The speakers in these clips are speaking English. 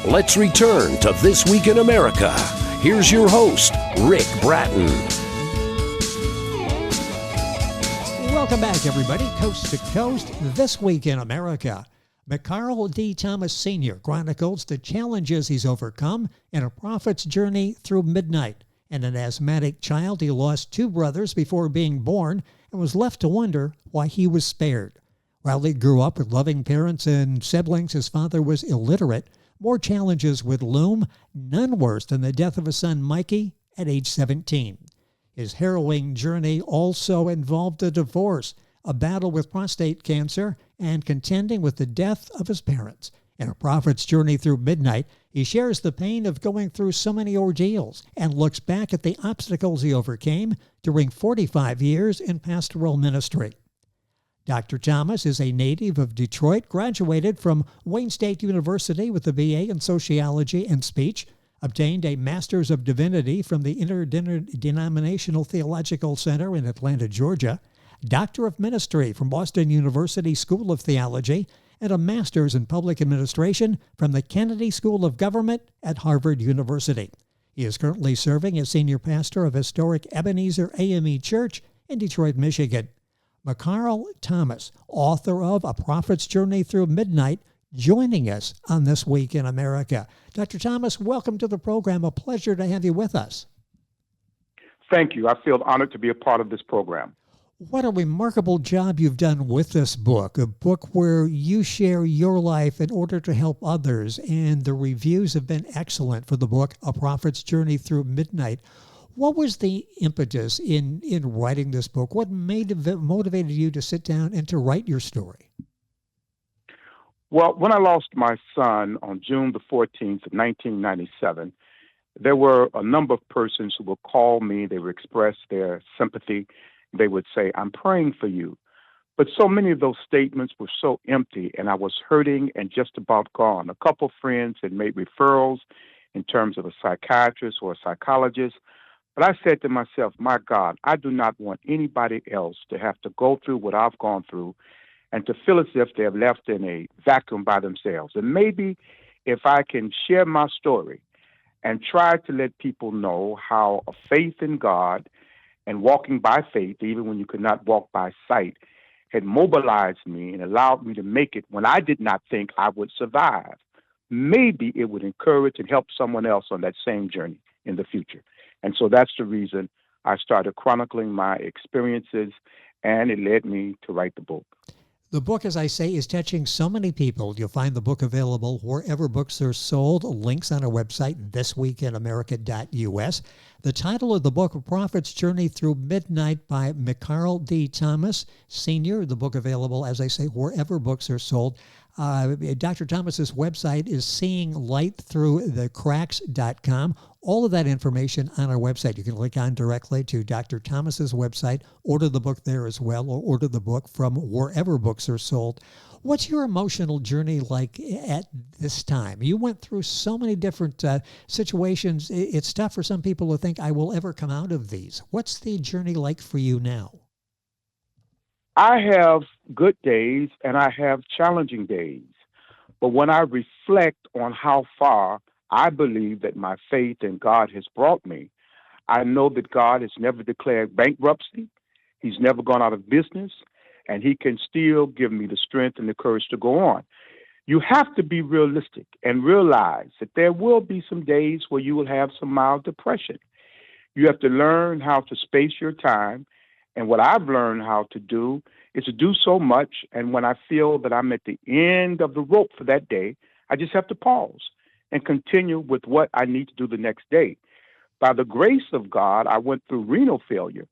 Let's return to This Week in America. Here's your host, Rick Bratton. Welcome back, everybody. Coast to Coast, This Week in America. Mickarl D. Thomas Sr. chronicles the challenges he's overcome in a prophet's journey through midnight. And an asthmatic child, he lost two brothers before being born and was left to wonder why he was spared. While he grew up with loving parents and siblings, his father was illiterate. More challenges with loom, none worse than the death of his son Mikey at age 17. His harrowing journey also involved a divorce, a battle with prostate cancer, and contending with the death of his parents. In A Prophet's Journey Through Midnight, he shares the pain of going through so many ordeals and looks back at the obstacles he overcame during 45 years in pastoral ministry. Dr. Thomas is a native of Detroit, graduated from Wayne State University with a BA in Sociology and Speech, obtained a Master's of Divinity from the Interdenominational Theological Center in Atlanta, Georgia, Doctor of Ministry from Boston University School of Theology, and a Master's in Public Administration from the Kennedy School of Government at Harvard University. He is currently serving as senior pastor of historic Ebenezer AME Church in Detroit, Michigan. Mickarl Thomas, author of A Prophet's Journey Through Midnight, joining us on This Week in America. Dr. Thomas, welcome to the program. A pleasure to have you with us. Thank you. I feel honored to be a part of this program. What a remarkable job you've done with this book, a book where you share your life in order to help others, and the reviews have been excellent for the book, A Prophet's Journey Through Midnight. What was the impetus in writing this book? What motivated you to sit down and to write your story? Well, when I lost my son on June the 14th of 1997, there were a number of persons who would call me. They would express their sympathy. They would say, "I'm praying for you." But so many of those statements were so empty, and I was hurting and just about gone. A couple of friends had made referrals in terms of a psychiatrist or a psychologist. But I said to myself, my God, I do not want anybody else to have to go through what I've gone through and to feel as if they're left in a vacuum by themselves. And maybe if I can share my story and try to let people know how a faith in God and walking by faith, even when you could not walk by sight, had mobilized me and allowed me to make it when I did not think I would survive. Maybe it would encourage and help someone else on that same journey in the future. And so that's the reason I started chronicling my experiences, and it led me to write the book. The book, as I say, is touching so many people. You'll find the book available wherever books are sold. Links on our website, thisweekinamerica.us. The title of the book, A Prophet's Journey Through Midnight by Mickarl D. Thomas, Sr. The book available, as I say, wherever books are sold. Dr. Thomas's website is seeinglightthroughthecracks.com. All of that information on our website. You can click on directly to Dr. Thomas's website, order the book there as well, or order the book from wherever books are sold. What's your emotional journey like at this time? You went through so many different situations. It's tough for some people to think, I will ever come out of these. What's the journey like for you now? I have good days and I have challenging days. But when I reflect on how far I believe that my faith in God has brought me, I know that God has never declared bankruptcy. He's never gone out of business, and he can still give me the strength and the courage to go on. You have to be realistic and realize that there will be some days where you will have some mild depression. You have to learn how to space your time. And what I've learned how to do is to do so much. And when I feel that I'm at the end of the rope for that day, I just have to pause and continue with what I need to do the next day. By the grace of God, I went through renal failure,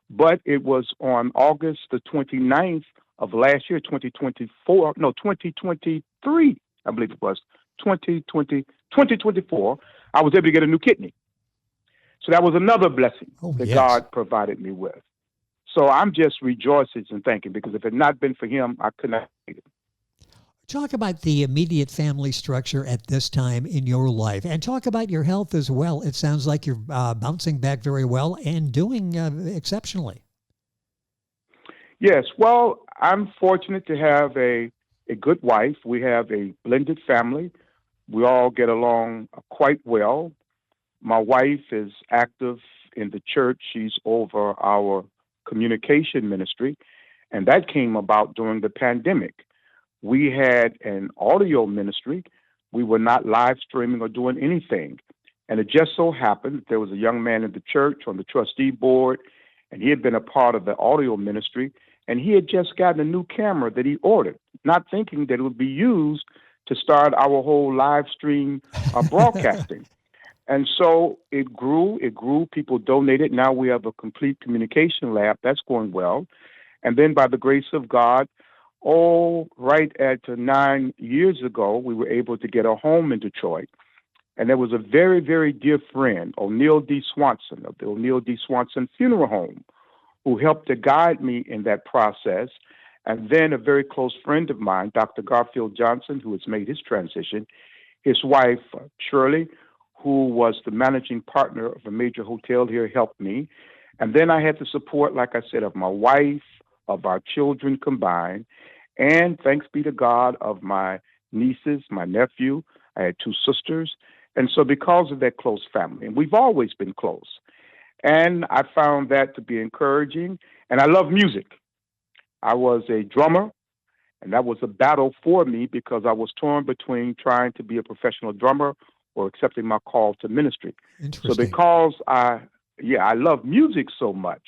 but it was on August the 29th of last year, 2023, I believe it was, 2024, I was able to get a new kidney. So that was another blessing that yes. God provided me with. So I'm just rejoicing and thanking, because if it had not been for him, I could not have made it. Talk about the immediate family structure at this time in your life, and talk about your health as well. It sounds like you're bouncing back very well and doing exceptionally. Yes, well, I'm fortunate to have a good wife. We have a blended family. We all get along quite well. My wife is active in the church. She's over our communication ministry, and that came about during the pandemic. We had an audio ministry. We were not live streaming or doing anything. And it just so happened that there was a young man in the church on the trustee board, and he had been a part of the audio ministry, and he had just gotten a new camera that he ordered, not thinking that it would be used to start our whole live stream broadcasting. And so it grew. People donated. Now we have a complete communication lab. That's going well. And then by the grace of God, right at 9 years ago, we were able to get a home in Detroit. And there was a very, very dear friend, O'Neill D. Swanson, of the O'Neill D. Swanson Funeral Home, who helped to guide me in that process. And then a very close friend of mine, Dr. Garfield Johnson, who has made his transition, his wife, Shirley, who was the managing partner of a major hotel here, helped me. And then I had the support, like I said, of my wife, of our children combined, and thanks be to God, of my nieces, my nephew. I had 2 sisters. And so because of that close family, and we've always been close, and I found that to be encouraging. And I love music. I was a drummer, and that was a battle for me because I was torn between trying to be a professional drummer or accepting my call to ministry. So because I love music so much,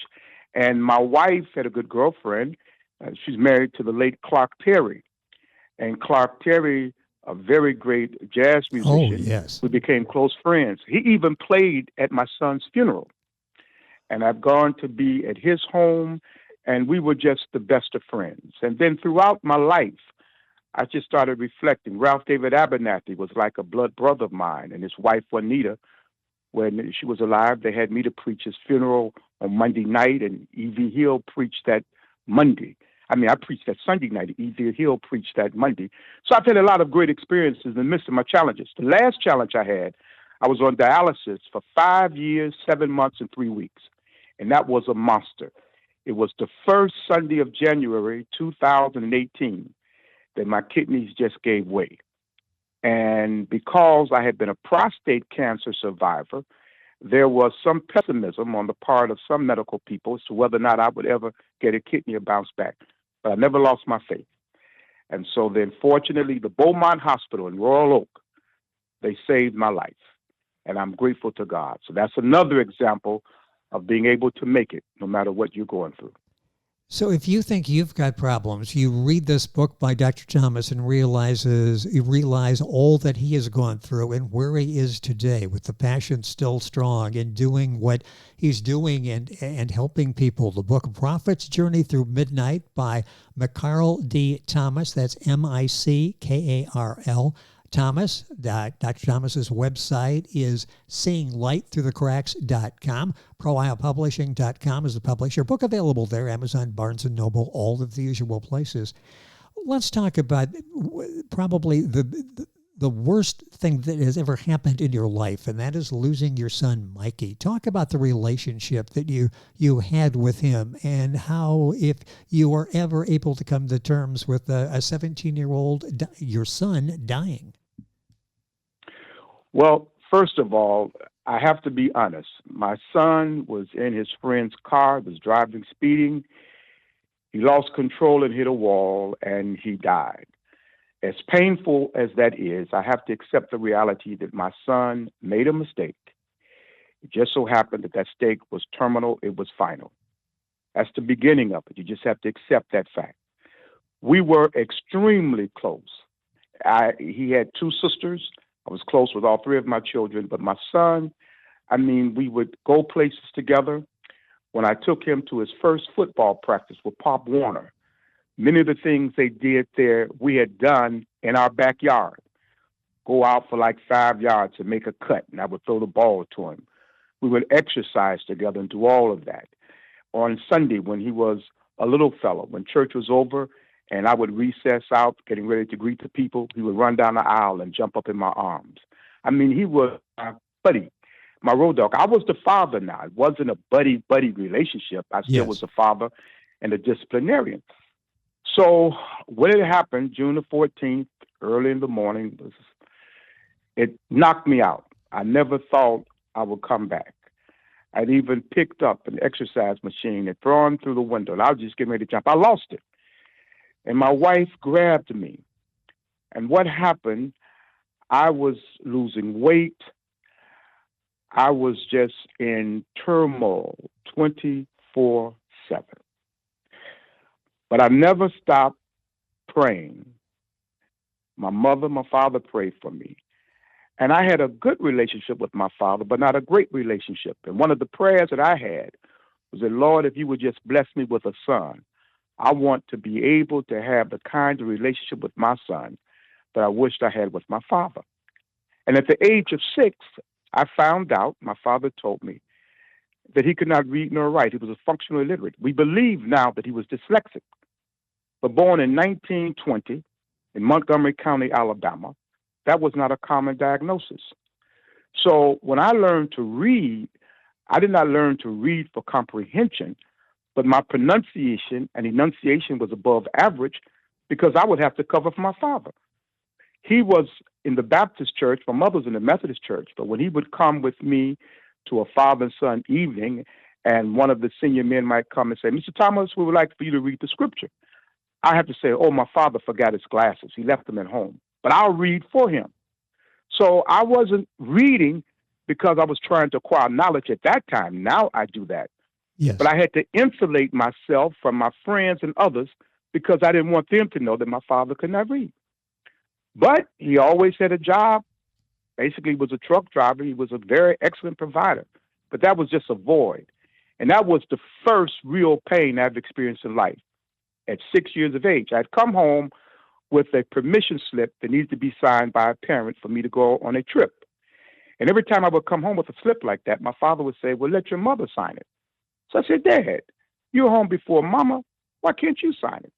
and my wife had a good girlfriend. She's married to the late Clark Terry, and Clark Terry, a very great jazz musician. Oh, yes. We became close friends. He even played at my son's funeral, and I've gone to be at his home, and we were just the best of friends. And then throughout my life, I just started reflecting. Ralph David Abernathy was like a blood brother of mine, and his wife, Juanita, when she was alive, they had me to preach his funeral on Monday night, and E.V. Hill preached that Monday. I preached that Sunday night. E.V. Hill preached that Monday. So I've had a lot of great experiences in the midst of my challenges. The last challenge I had, I was on dialysis for 5 years, 7 months, and 3 weeks, and that was a monster. It was the first Sunday of January 2018 that my kidneys just gave way. And because I had been a prostate cancer survivor, there was some pessimism on the part of some medical people as to whether or not I would ever get a kidney or bounce back. But I never lost my faith. And so then, fortunately, the Beaumont Hospital in Royal Oak, they saved my life. And I'm grateful to God. So that's another example of being able to make it no matter what you're going through. So if you think you've got problems, you read this book by Dr. Thomas and you realize all that he has gone through and where he is today with the passion still strong and doing what he's doing and helping people. The book Prophet's Journey Through Midnight by Mickarl D. Thomas. That's Mickarl Thomas. Dr. Thomas's website is seeinglightthroughthecracks.com. ProIslePublishing.com is the publisher. Book available there, Amazon, Barnes & Noble, all of the usual places. Let's talk about probably the worst thing that has ever happened in your life, and that is losing your son, Mikey. Talk about the relationship that you had with him and how, if you were ever able to come to terms with a 17-year-old, your son, dying. Well, first of all, I have to be honest. My son was in his friend's car, was driving, speeding. He lost control and hit a wall, and he died. As painful as that is, I have to accept the reality that my son made a mistake. It just so happened that that mistake was terminal. It was final. That's the beginning of it. You just have to accept that fact. We were extremely close. He had 2 sisters. I was close with all 3 of my children, but my son, we would go places together. When I took him to his first football practice with Pop Warner, many of the things they did there, we had done in our backyard. Go out for like 5 yards and make a cut, and I would throw the ball to him. We would exercise together and do all of that. On Sunday, when he was a little fellow, when church was over, and I would recess out, getting ready to greet the people, he would run down the aisle and jump up in my arms. He was my buddy, my road dog. I was the father now. It wasn't a buddy-buddy relationship. I still was a father and a disciplinarian. So when it happened, June the 14th, early in the morning, It knocked me out. I never thought I would come back. I'd even picked up an exercise machine and thrown through the window, and I was just getting ready to jump. I lost it. And my wife grabbed me. And what happened, I was losing weight. I was just in turmoil 24/7. But I never stopped praying. My mother, my father prayed for me. And I had a good relationship with my father, but not a great relationship. And one of the prayers that I had was that, Lord, if you would just bless me with a son, I want to be able to have the kind of relationship with my son that I wished I had with my father. And at the age of 6, I found out, my father told me, that he could not read nor write. He was a functional illiterate. We believe now that he was dyslexic. But born in 1920 in Montgomery County, Alabama, that was not a common diagnosis. So when I learned to read, I did not learn to read for comprehension, but my pronunciation and enunciation was above average because I would have to cover for my father. He was in the Baptist church, my mother was in the Methodist church, but when he would come with me to a father and son evening, and one of the senior men might come and say, Mr. Thomas, we would like for you to read the scripture. I have to say, oh, my father forgot his glasses. He left them at home. But I'll read for him. So I wasn't reading because I was trying to acquire knowledge at that time. Now I do that. Yes. But I had to insulate myself from my friends and others because I didn't want them to know that my father could not read. But he always had a job. Basically, he was a truck driver. He was a very excellent provider. But that was just a void. And that was the first real pain I've experienced in life. At 6 years of age, I'd come home with a permission slip that needed to be signed by a parent for me to go on a trip. And every time I would come home with a slip like that, my father would say, well, let your mother sign it. So I said, Dad, you were home before Mama. Why can't you sign it?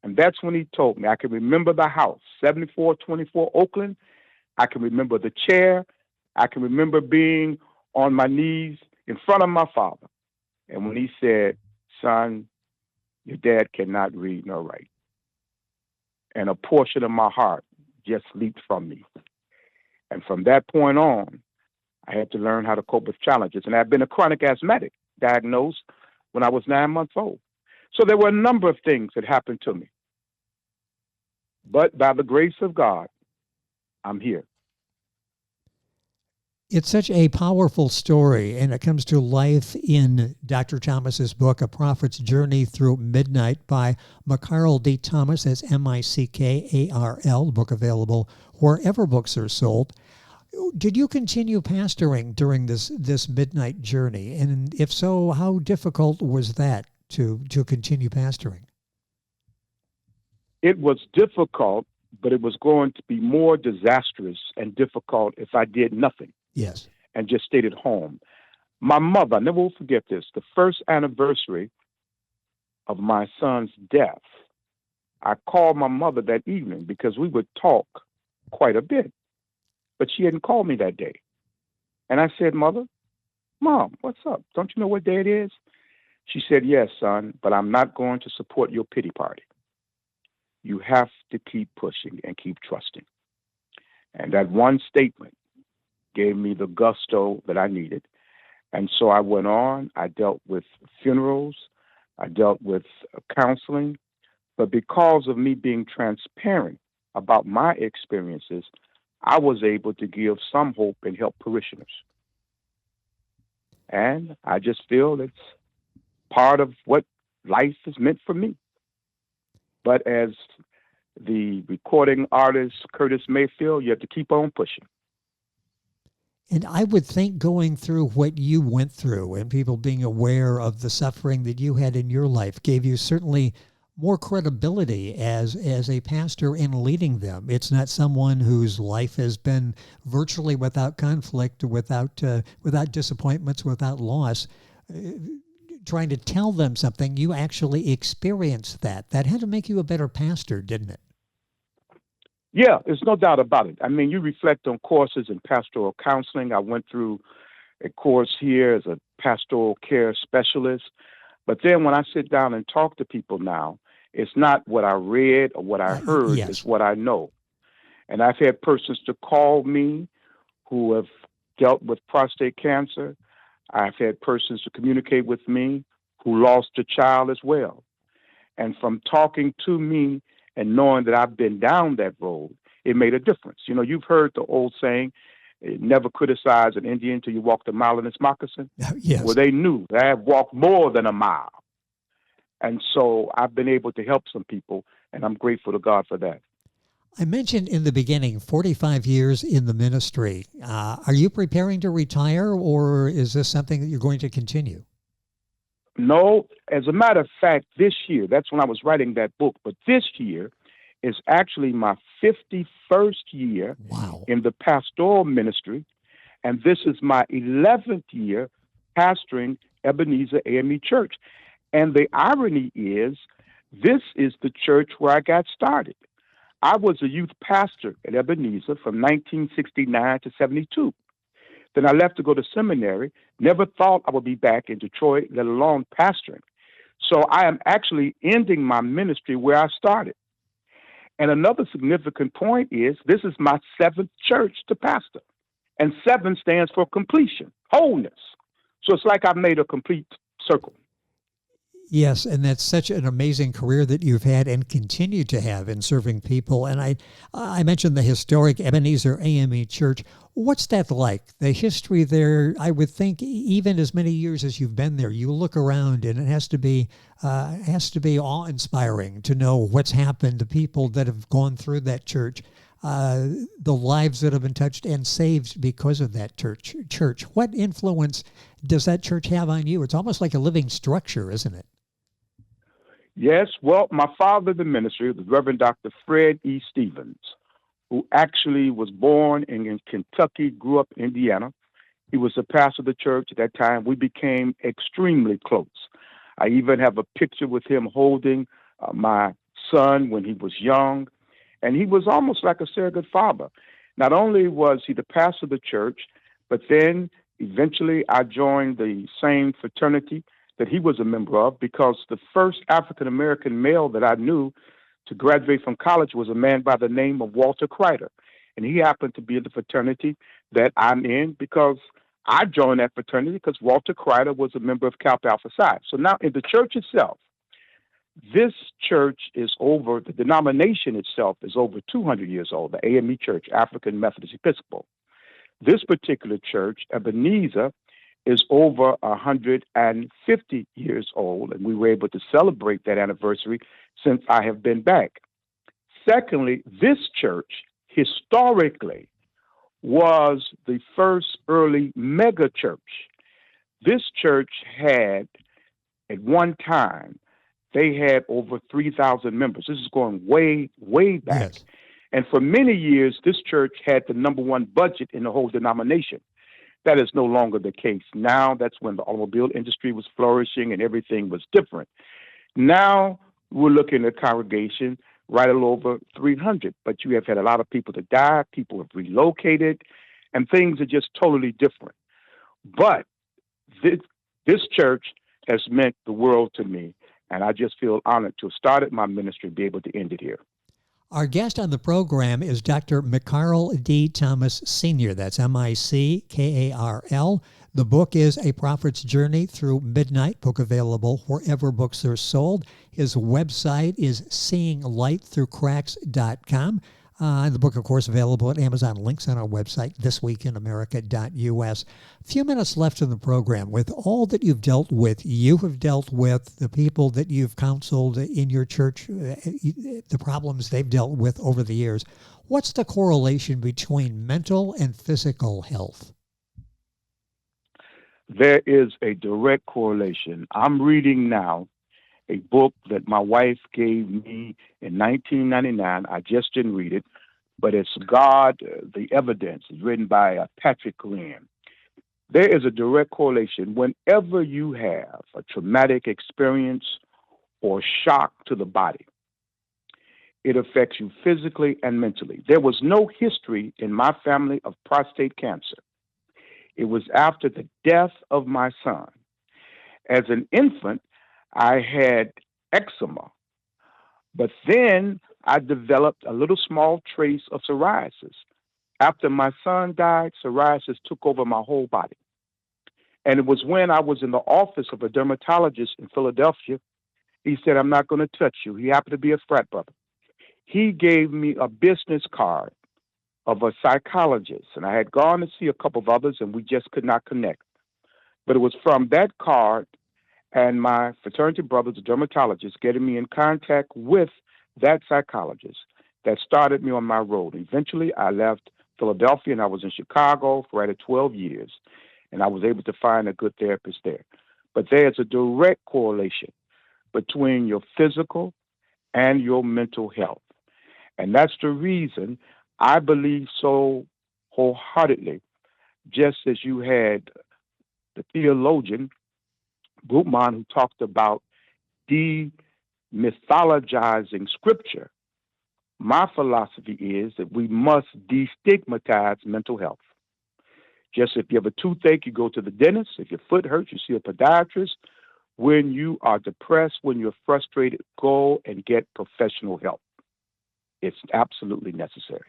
And that's when he told me. I can remember the house, 7424 Oakland. I can remember the chair. I can remember being on my knees in front of my father. And when he said, son, your dad cannot read nor write. And a portion of my heart just leaped from me. And from that point on, I had to learn how to cope with challenges. And I've been a chronic asthmatic, diagnosed when I was 9 months old. So there were a number of things that happened to me. But by the grace of God, I'm here. It's such a powerful story, and it comes to life in Dr. Thomas's book, A Prophet's Journey Through Midnight by Mickarl D. Thomas. That's Mickarl, book available wherever books are sold. Did you continue pastoring during this midnight journey? And if so, how difficult was that to continue pastoring? It was difficult, but it was going to be more disastrous and difficult if I did nothing. Yes. And just stayed at home. My mother, I never will forget this, the first anniversary of my son's death, I called my mother that evening because we would talk quite a bit. But she hadn't called me that day. And I said, Mom, what's up? Don't you know what day it is? She said, yes, son, but I'm not going to support your pity party. You have to keep pushing and keep trusting. And that one statement gave me the gusto that I needed. And so I went on. I dealt with funerals. I dealt with counseling. But because of me being transparent about my experiences, I was able to give some hope and help parishioners. And I just feel it's part of what life is meant for me. But as the recording artist Curtis Mayfield, you have to keep on pushing. And I would think going through what you went through and people being aware of the suffering that you had in your life gave you certainly more credibility as a pastor in leading them. It's not someone whose life has been virtually without conflict, without disappointments, without loss. Trying to tell them something, you actually experienced that. That had to make you a better pastor, didn't it? Yeah, there's no doubt about it. I mean, you reflect on courses in pastoral counseling. I went through a course here as a pastoral care specialist. But then when I sit down and talk to people now, it's not what I read or what I heard, Yes. it's what I know. And I've had persons to call me who have dealt with prostate cancer. I've had persons to communicate with me who lost a child as well. And from talking to me and knowing that I've been down that road, it made a difference. You know, you've heard the old saying, never criticize an Indian until you walked a mile in his moccasin. Yes. Well, they knew that I have walked more than a mile. And so I've been able to help some people, and I'm grateful to God for that. I mentioned in the beginning 45 years in the ministry. Are you preparing to retire, or is this something that you're going to continue? No, as a matter of fact, this year, that's when I was writing that book, but this year is actually my 51st year in the pastoral ministry, and this is my 11th year pastoring Ebenezer AME Church. And the irony is, this is the church where I got started. I was a youth pastor at Ebenezer from 1969 to 72. Then I left to go to seminary, never thought I would be back in Detroit, let alone pastoring. So I am actually ending my ministry where I started. And another significant point is this is my 7th church to pastor. And 7 stands for completion, wholeness. So it's like I've made a complete circle. Yes, and that's such an amazing career that you've had and continue to have in serving people. And I mentioned the historic Ebenezer AME Church. What's that like? The history there, I would think even as many years as you've been there, you look around and it has to be awe-inspiring to know what's happened to people that have gone through that church, the lives that have been touched and saved because of that church. What influence does that church have on you? It's almost like a living structure, isn't it? Yes, well, my father in the ministry, the Reverend Dr. Fred E. Stevens, who actually was born in Kentucky, grew up in Indiana. He was the pastor of the church at that time. We became extremely close. I even have a picture with him holding my son when he was young, and he was almost like a surrogate father. Not only was he the pastor of the church, but then eventually I joined the same fraternity that he was a member of, because the first African-American male that I knew to graduate from college was a man by the name of Walter Crider. And he happened to be in the fraternity that I'm in because I joined that fraternity because Walter Crider was a member of Kappa Alpha Psi. So now in the church itself, this church is over, the denomination itself is over 200 years old, the AME Church, African Methodist Episcopal. This particular church, Ebenezer, is over 150 years old, and we were able to celebrate that anniversary since I have been back. Secondly, this church historically was the first early mega church. This church had, at one time, they had over 3,000 members. This is going way, way back. Yes. And for many years, this church had the #1 budget in the whole denomination. That is no longer the case. Now, that's when the automobile industry was flourishing and everything was different. Now, we're looking at a congregation right a little over 300, but you have had a lot of people to die, people have relocated, and things are just totally different. But this church has meant the world to me, and I just feel honored to have started my ministry and be able to end it here. Our guest on the program is Dr. Mickarl D. Thomas Sr. That's M-I-C-K-A-R-L. The book is A Prophet's Journey Through Midnight, book available wherever books are sold. His website is seeinglightthroughcracks.com. The book, of course, available at Amazon. Links on our website, thisweekinamerica.us. A few minutes left in the program. With all that you've dealt with, you have dealt with the people that you've counseled in your church, the problems they've dealt with over the years. What's the correlation between mental and physical health? There is a direct correlation. I'm reading now a book that my wife gave me in 1999. I just didn't read it, but it's God, the Evidence. It's written by Patrick Graham. There is a direct correlation. Whenever you have a traumatic experience or shock to the body, it affects you physically and mentally. There was no history in my family of prostate cancer. It was after the death of my son. As an infant, I had eczema, but then I developed a little small trace of psoriasis. After my son died, psoriasis took over my whole body. And it was when I was in the office of a dermatologist in Philadelphia. He said, I'm not going to touch you. He happened to be a frat brother. He gave me a business card of a psychologist, and I had gone to see a couple of others, and we just could not connect. But it was from that card and my fraternity brothers, the dermatologists, getting me in contact with that psychologist that started me on my road. Eventually, I left Philadelphia, and I was in Chicago for right at 12 years, and I was able to find a good therapist there. But there's a direct correlation between your physical and your mental health. And that's the reason I believe so wholeheartedly, just as you had the theologian Gutmann, who talked about demythologizing Scripture. My philosophy is that we must destigmatize mental health. Just if you have a toothache, you go to the dentist. If your foot hurts, you see a podiatrist. When you are depressed, when you're frustrated, go and get professional help. It's absolutely necessary.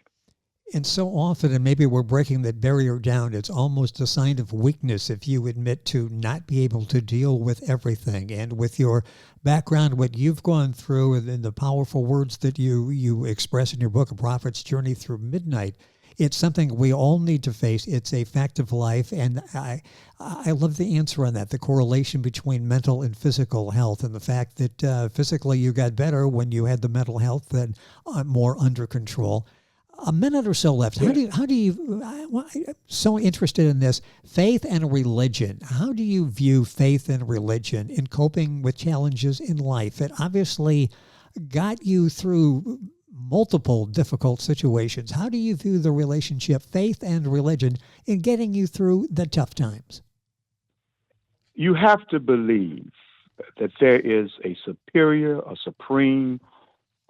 And so often, and maybe we're breaking that barrier down, it's almost a sign of weakness if you admit to not be able to deal with everything. And with your background, what you've gone through, and the powerful words that you express in your book, A Prophet's Journey Through Midnight, it's something we all need to face. It's a fact of life. And I love the answer on that, the correlation between mental and physical health, and the fact that physically you got better when you had the mental health that more under control. A minute or so left. How do you, I'm so interested in this, faith and religion. How do you view faith and religion in coping with challenges in life? It obviously got you through multiple difficult situations. How do you view the relationship, faith and religion, in getting you through the tough times? You have to believe that there is a superior, a supreme,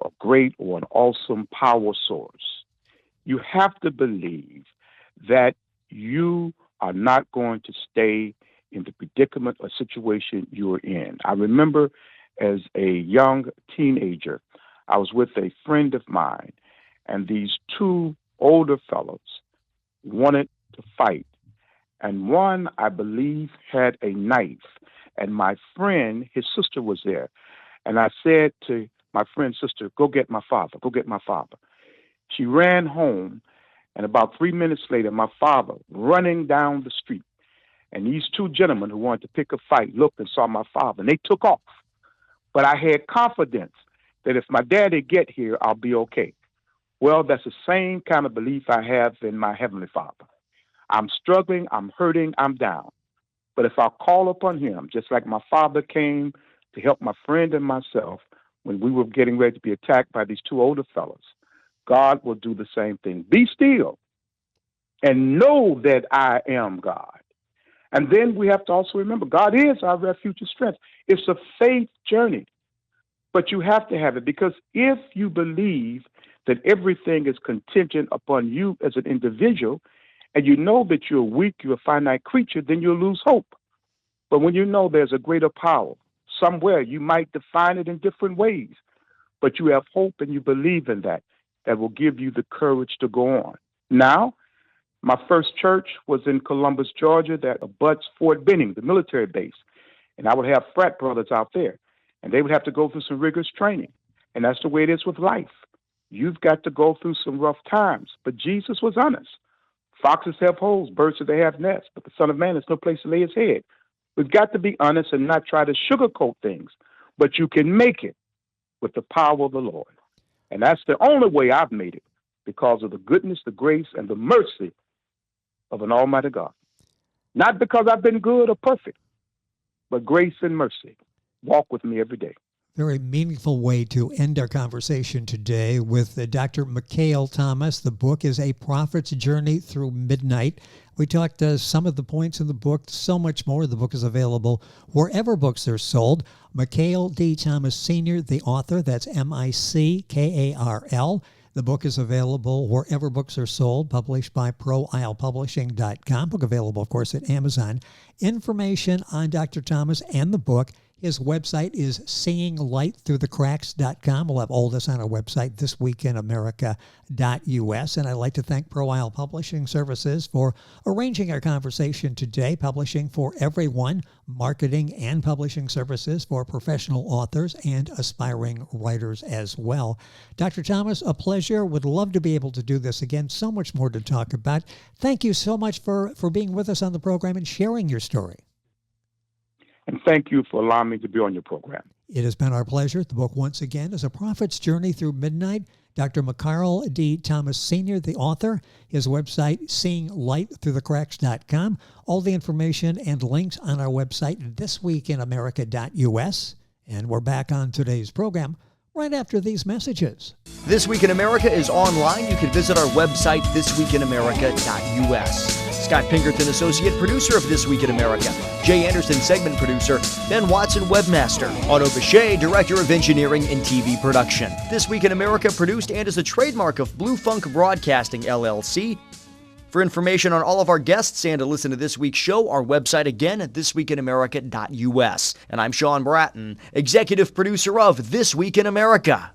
a great, or an awesome power source. You have to believe that you are not going to stay in the predicament or situation you're in. I remember as a young teenager, I was with a friend of mine, and these two older fellows wanted to fight. And one, I believe, had a knife. And my friend, his sister was there. And I said to my friend's sister, go get my father, go get my father. She ran home, and about 3 minutes later, my father running down the street. And these two gentlemen who wanted to pick a fight looked and saw my father, and they took off. But I had confidence that if my daddy get here, I'll be okay. Well, that's the same kind of belief I have in my Heavenly Father. I'm struggling, I'm hurting, I'm down. But if I call upon him, just like my father came to help my friend and myself when we were getting ready to be attacked by these two older fellows, God will do the same thing. Be still and know that I am God. And then we have to also remember, God is our refuge and strength. It's a faith journey, but you have to have it, because if you believe that everything is contingent upon you as an individual, and you know that you're weak, you're a finite creature, then you'll lose hope. But when you know there's a greater power somewhere, you might define it in different ways, but you have hope and you believe in that will give you the courage to go on. Now, my first church was in Columbus, Georgia, that abuts Fort Benning, the military base. And I would have frat brothers out there, and they would have to go through some rigorous training. And that's the way it is with life. You've got to go through some rough times. But Jesus was honest. Foxes have holes, birds do they have nests, but the Son of Man has no place to lay his head. We've got to be honest and not try to sugarcoat things, but you can make it with the power of the Lord. And that's the only way I've made it, because of the goodness, the grace, and the mercy of an almighty God. Not because I've been good or perfect, but grace and mercy. Walk with me every day. Very meaningful way to end our conversation today with Dr. Mickarl Thomas. The book is A Prophet's Journey Through Midnight. We talked some of the points in the book, so much more. The book is available wherever books are sold. Mickarl D. Thomas Sr., the author, that's Mickarl. The book is available wherever books are sold, published by ProIslePublishing.com. Book available, of course, at Amazon. Information on Dr. Thomas and the book, His website is seeinglightthroughthecracks.com. We'll have all this on our website, thisweekinamerica.us. And I'd like to thank Pro Isle Publishing Services for arranging our conversation today, publishing for everyone, marketing and publishing services for professional authors and aspiring writers as well. Dr. Thomas, a pleasure. Would love to be able to do this again. So much more to talk about. Thank you so much for being with us on the program and sharing your story. And thank you for allowing me to be on your program. It has been our pleasure. The book, once again, is A Prophet's Journey Through Midnight. Dr. Mickarl D. Thomas Sr., the author. His website, seeinglightthroughthecracks.com. All the information and links on our website, thisweekinamerica.us. And we're back on today's program right after these messages. This Week in America is online. You can visit our website, thisweekinamerica.us. Scott Pinkerton, associate producer of This Week in America. Jay Anderson, segment producer. Ben Watson, webmaster. Otto Bechet, director of engineering and TV production. This Week in America produced and is a trademark of Blue Funk Broadcasting, LLC. For information on all of our guests and to listen to this week's show, our website again at thisweekinamerica.us. And I'm Sean Bratton, executive producer of This Week in America.